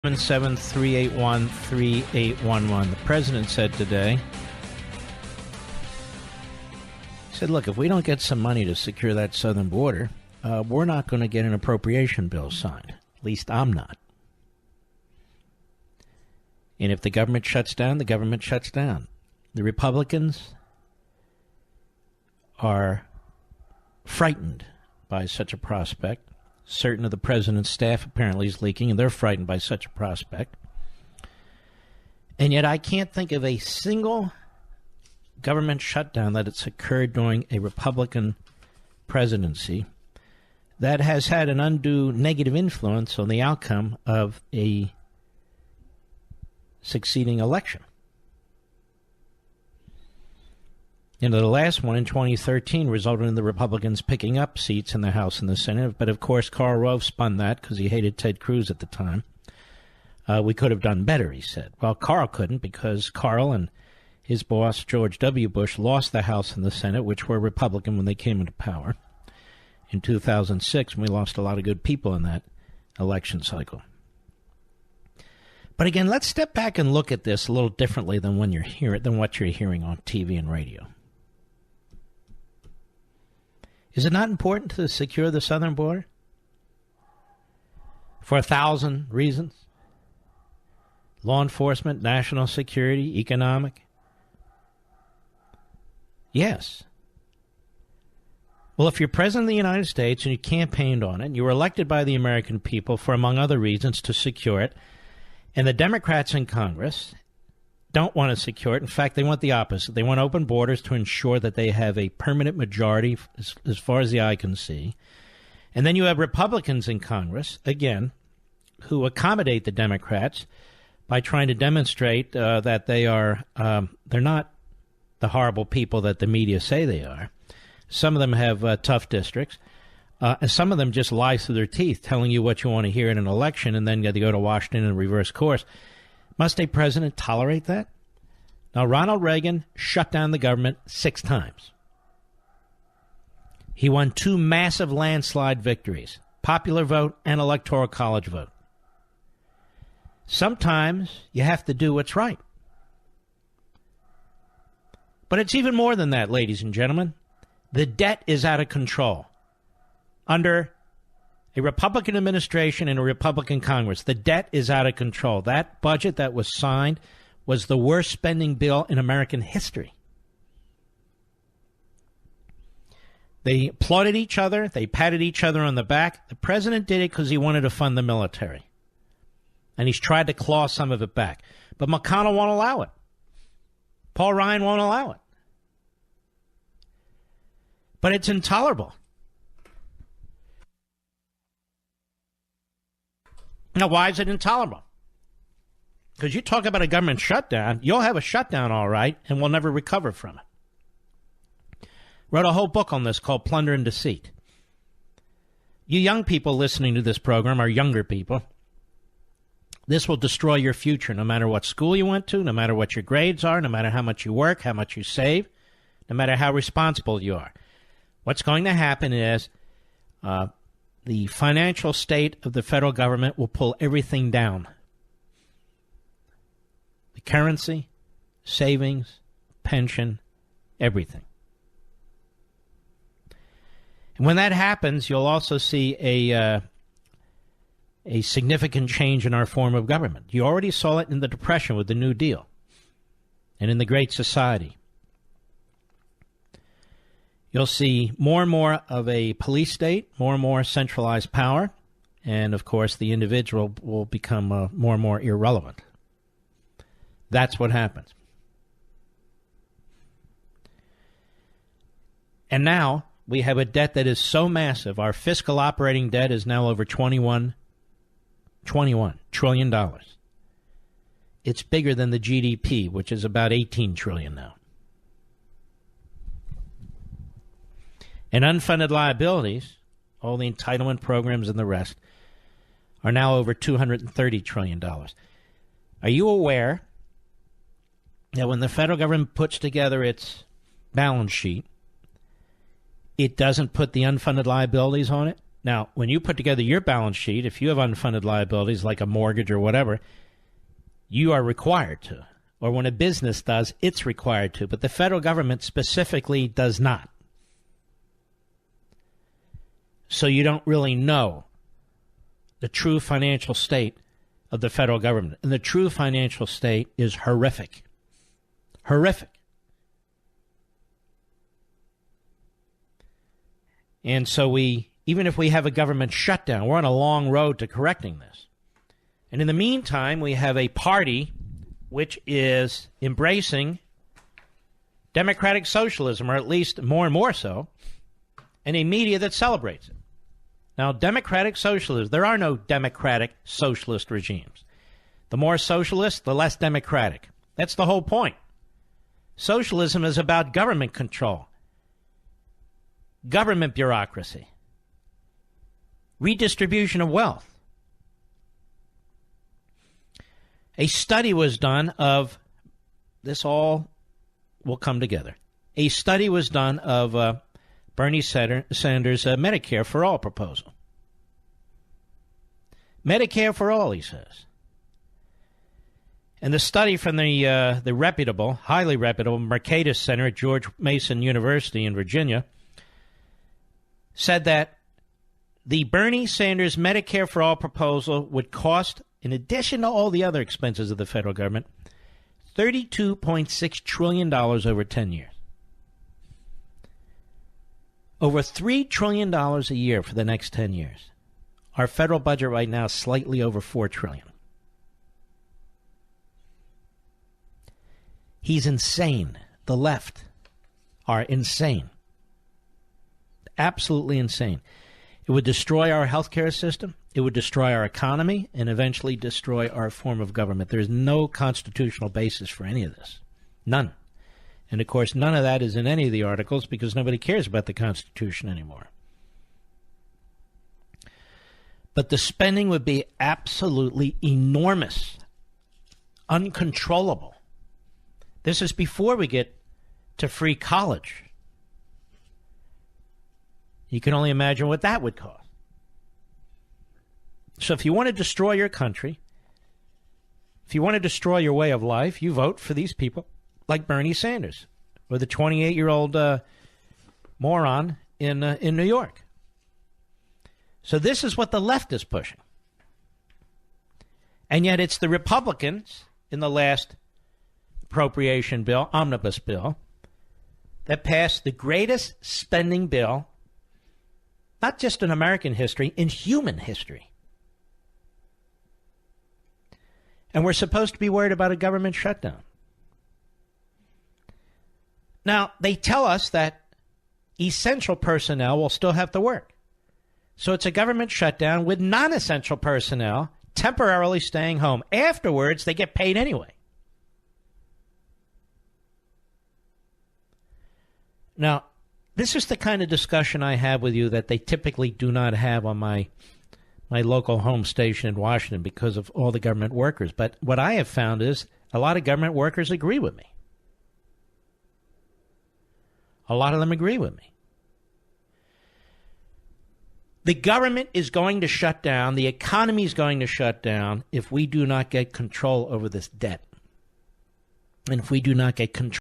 773813811. The president said today, he said, look, if we don't get some money to secure that southern border, we're not going to get an appropriation bill signed. At least I'm not. And if the government shuts down, the government shuts down. The Republicans are frightened by such a prospect. Certain of the president's staff apparently is leaking, and they're frightened by such a prospect. And yet I can't think of a single government shutdown that has occurred during a Republican presidency that has had an undue negative influence on the outcome of a succeeding election. You know, the last one in 2013 resulted in the Republicans picking up seats in the House and the Senate. But, of course, Karl Rove spun that because he hated Ted Cruz at the time. We could have done better, he said. Well, Karl couldn't because Karl and his boss, George W. Bush, lost the House and the Senate, which were Republican when they came into power in 2006. And we lost a lot of good people in that election cycle. But, again, let's step back and look at this a little differently than what you're hearing on TV and radio. Is it not important to secure the southern border? For 1,000 reasons. Law enforcement, national security, economic. Yes. Well, if you're president of the United States and you campaigned on it, and you were elected by the American people for, among other reasons, to secure it, and the Democrats in Congress don't want to secure it. In fact, they want the opposite. They want open borders to ensure that they have a permanent majority as far as the eye can see. And then you have Republicans in Congress, again, who accommodate the Democrats by trying to demonstrate that they're not the horrible people that the media say they are. Some of them have tough districts. And some of them just lie through their teeth, telling you what you want to hear in an election, and then they go to Washington and reverse course. Must a president tolerate that? Now, Ronald Reagan shut down the government 6 times. He won 2 massive landslide victories, popular vote and electoral college vote. Sometimes you have to do what's right. But it's even more than that, ladies and gentlemen. The debt is out of control. Under a Republican administration and a Republican Congress, the debt is out of control. That budget that was signed was the worst spending bill in American history. They applauded each other. They patted each other on the back. The president did it because he wanted to fund the military. And he's tried to claw some of it back. But McConnell won't allow it. Paul Ryan won't allow it. But it's intolerable. Now, why is it intolerable? Because you talk about a government shutdown, you'll have a shutdown, all right, and we'll never recover from it. Wrote a whole book on this called Plunder and Deceit. You young people listening to this program are younger people. This will destroy your future no matter what school you went to, no matter what your grades are, no matter how much you work, how much you save, no matter how responsible you are. What's going to happen is the financial state of the federal government will pull everything down. The currency, savings, pension, everything. And when that happens, you'll also see a significant change in our form of government. You already saw it in the Depression with the New Deal and in the Great Society. You'll see more and more of a police state, more and more centralized power, and, of course, the individual will become more and more irrelevant. That's what happens. And now we have a debt that is so massive. Our fiscal operating debt is now over $21 trillion. It's bigger than the GDP, which is about $18 trillion now. And unfunded liabilities, all the entitlement programs and the rest, are now over $230 trillion. Are you aware that when the federal government puts together its balance sheet, it doesn't put the unfunded liabilities on it? Now, when you put together your balance sheet, if you have unfunded liabilities like a mortgage or whatever, you are required to. Or when a business does, it's required to. But the federal government specifically does not. So you don't really know the true financial state of the federal government. And the true financial state is horrific. Horrific. And so even if we have a government shutdown, we're on a long road to correcting this. And in the meantime, we have a party which is embracing democratic socialism, or at least more and more so, and a media that celebrates it. Now, democratic socialism, there are no democratic socialist regimes. The more socialist, the less democratic. That's the whole point. Socialism is about government control, government bureaucracy, redistribution of wealth. A study was done of this, all will come together. A study was done of Bernie Sanders' Medicare for All proposal. Medicare for all, he says. And the study from the reputable, highly reputable Mercatus Center at George Mason University in Virginia said that the Bernie Sanders Medicare for All proposal would cost, in addition to all the other expenses of the federal government, $32.6 trillion over 10 years. Over $3 trillion a year for the next 10 years. Our federal budget right now is slightly over $4 trillion. He's insane. The left are insane. Absolutely insane. It would destroy our healthcare system. It would destroy our economy and eventually destroy our form of government. There is no constitutional basis for any of this. None. And, of course, none of that is in any of the articles because nobody cares about the Constitution anymore. But the spending would be absolutely enormous, uncontrollable. This is before we get to free college. You can only imagine what that would cost. So if you want to destroy your country, if you want to destroy your way of life, you vote for these people like Bernie Sanders or the 28-year-old moron in New York. So this is what the left is pushing. And yet it's the Republicans in the last appropriation bill, omnibus bill, that passed the greatest spending bill, not just in American history, in human history. And we're supposed to be worried about a government shutdown. Now, they tell us that essential personnel will still have to work. So it's a government shutdown with non-essential personnel temporarily staying home. Afterwards, they get paid anyway. Now, this is the kind of discussion I have with you that they typically do not have on my local home station in Washington because of all the government workers. But what I have found is a lot of government workers agree with me. A lot of them agree with me. The government is going to shut down. The economy is going to shut down if we do not get control over this debt. And if we do not get control